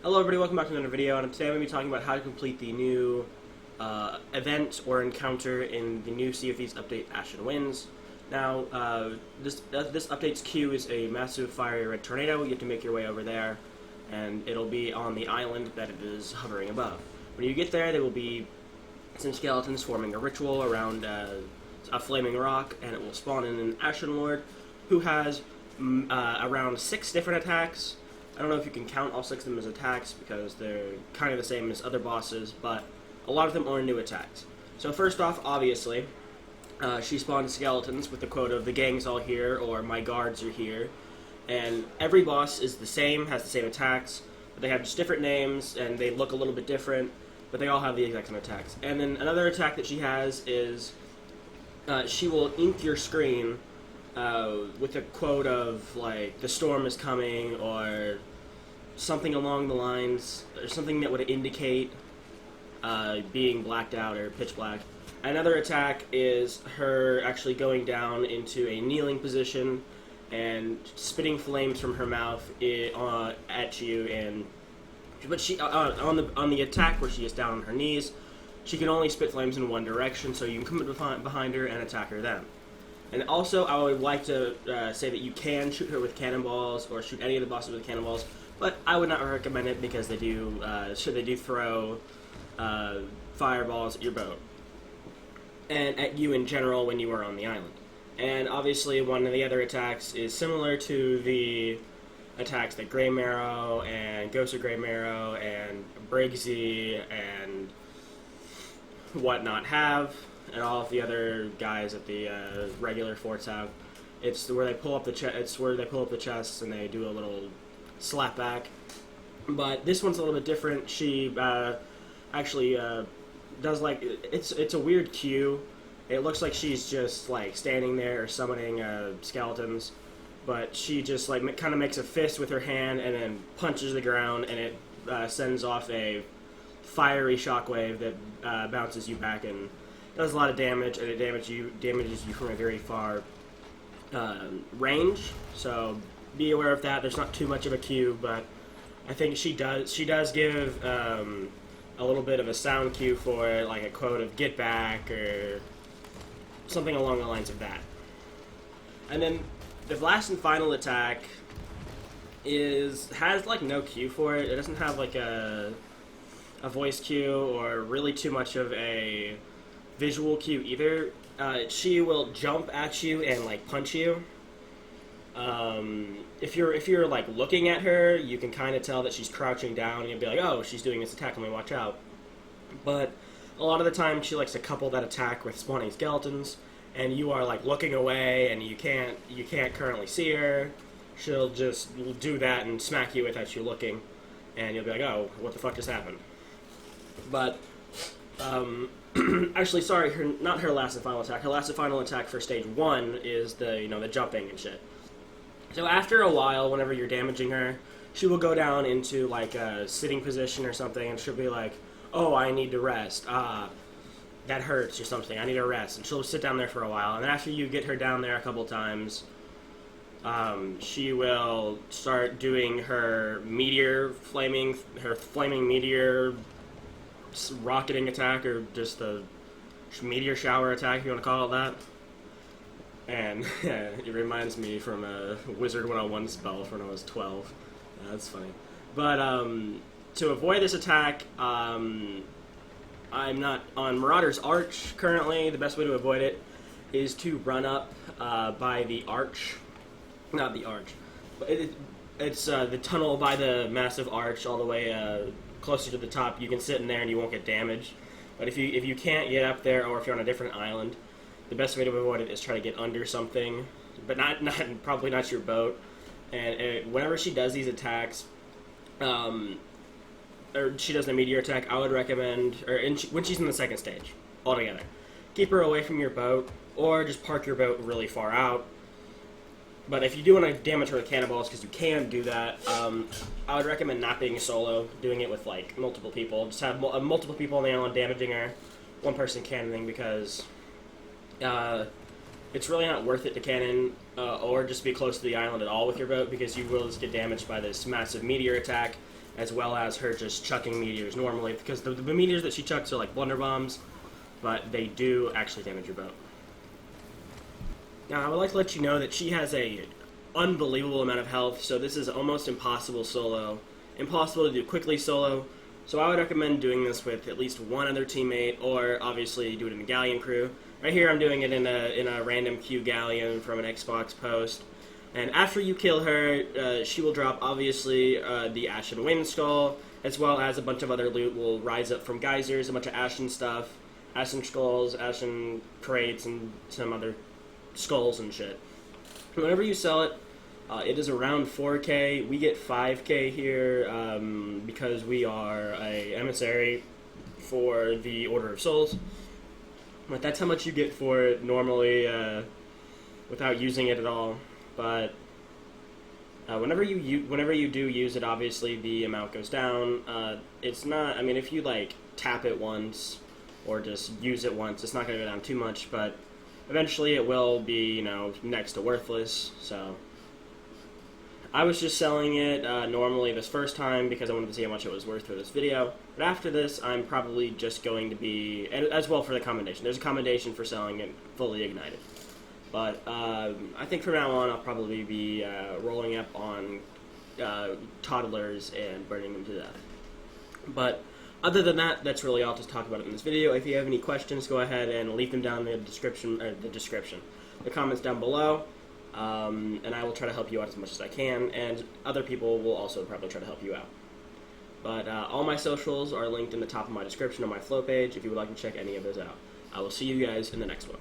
Hello everybody, welcome back to another video, and today I'm going to be talking about how to complete the new event or encounter in the new Sea of Thieves update, Ashen Winds. Now, this update's queue is a massive fiery red tornado. You have to make your way over there, and it'll be on the island that it is hovering above. When you get there, there will be some skeletons forming a ritual around a flaming rock, and it will spawn in an Ashen Lord who has around 6 different attacks. I don't know if you can count all 6 of them as attacks because they're kind of the same as other bosses, but a lot of them are new attacks. So first off, obviously, she spawns skeletons with the quote of "the gang's all here" or "my guards are here," and every boss is the same, has the same attacks, but they have just different names and they look a little bit different, but they all have the exact same attacks. And then another attack that she has is she will ink your screen with a quote of like "the storm is coming" or something along the lines, or something that would indicate being blacked out or pitch black. Another attack is her actually going down into a kneeling position and spitting flames from her mouth at you. But she on the attack where she is down on her knees, she can only spit flames in one direction, so you can come behind her and attack her then. And also, I would like to say that you can shoot her with cannonballs or shoot any of the bosses with cannonballs, but I would not recommend it because they do throw fireballs at your boat and at you in general when you are on the island. And obviously, one of the other attacks is similar to the attacks that Grey Marrow and Ghost of Grey Marrow and Briggsy and whatnot have, and all of the other guys at the regular forts have. It's where they pull up the chests and they do a little slap back. But this one's a little bit different. She actually does like it's a weird cue. It looks like she's just like standing there or summoning skeletons, but she just like kind of makes a fist with her hand and then punches the ground, and it sends off a fiery shockwave that bounces you back and does a lot of damage, and it damages you from a very far range. So be aware of that. There's not too much of a cue, but I think she does give a little bit of a sound cue for it, like a quote of "get back" or something along the lines of that. And then the last and final attack has like no cue for it. It doesn't have like a voice cue or really too much of a visual cue either. She will jump at you and like punch you. If you're like looking at her, you can kind of tell that she's crouching down, and you'll be like, "Oh, she's doing this attack. Let me watch out." But a lot of the time, she likes to couple that attack with spawning skeletons, and you are like looking away, and you can't currently see her. She'll just do that and smack you without you looking, and you'll be like, "Oh, what the fuck just happened?" But actually, sorry, not her last and final attack. Her last and final attack for stage 1 is the jumping and shit. So after a while, whenever you're damaging her, she will go down into like a sitting position or something, and she'll be like, "Oh, I need to rest. That hurts or something. I need to rest." And she'll sit down there for a while, and then after you get her down there a couple times, she will start doing her flaming meteor rocketing attack, or just the meteor shower attack, if you want to call it that. And it reminds me from a Wizard 101 spell from when I was 12. That's funny. But to avoid this attack, I'm not on Marauder's Arch currently. The best way to avoid it is to run up by the arch. Not the arch. But it's the tunnel by the massive arch all the way closer to the top. You can sit in there and you won't get damaged. But if you can't get up there, or if you're on a different island, the best way to avoid it is try to get under something, but probably not your boat. And whenever she does these attacks, or she does a meteor attack, I would recommend, when she's in the second stage altogether, keep her away from your boat, or just park your boat really far out. But if you do want to damage her with cannonballs, because you can do that, I would recommend not being solo, doing it with like multiple people. Just have multiple people on the island damaging her, one person cannoning, because it's really not worth it to cannon or just be close to the island at all with your boat, because you will just get damaged by this massive meteor attack, as well as her just chucking meteors normally, because the meteors that she chucks are like blunder bombs, but they do actually damage your boat. Now, I would like to let you know that she has a unbelievable amount of health, so this is almost impossible solo. Impossible to do quickly solo, so I would recommend doing this with at least one other teammate, or obviously do it in a galleon crew. Right here I'm doing it in a random queue galleon from an Xbox post. And after you kill her, she will drop, obviously, the Ashen Wind Skull, as well as a bunch of other loot will rise up from geysers, a bunch of Ashen stuff, Ashen Skulls, Ashen Crates, and some other skulls and shit. Whenever you sell it, it is around 4K. We get 5K here because we are a emissary for the Order of Souls. But that's how much you get for it normally without using it at all. But whenever you do use it, obviously the amount goes down. It's not. I mean, if you like tap it once or just use it once, it's not going to go down too much. But eventually, it will be, you know, next to worthless. So I was just selling it normally this first time because I wanted to see how much it was worth for this video. But after this, I'm probably just going to be, and as well for the commendation. There's a commendation for selling it fully ignited. But I think from now on, I'll probably be rolling up on toddlers and burning them to death. But other than that, that's really all to talk about in this video. If you have any questions, go ahead and leave them down in the comments down below. And I will try to help you out as much as I can, and other people will also probably try to help you out. But all my socials are linked in the top of my description on my flow page if you would like to check any of those out. I will see you guys in the next one.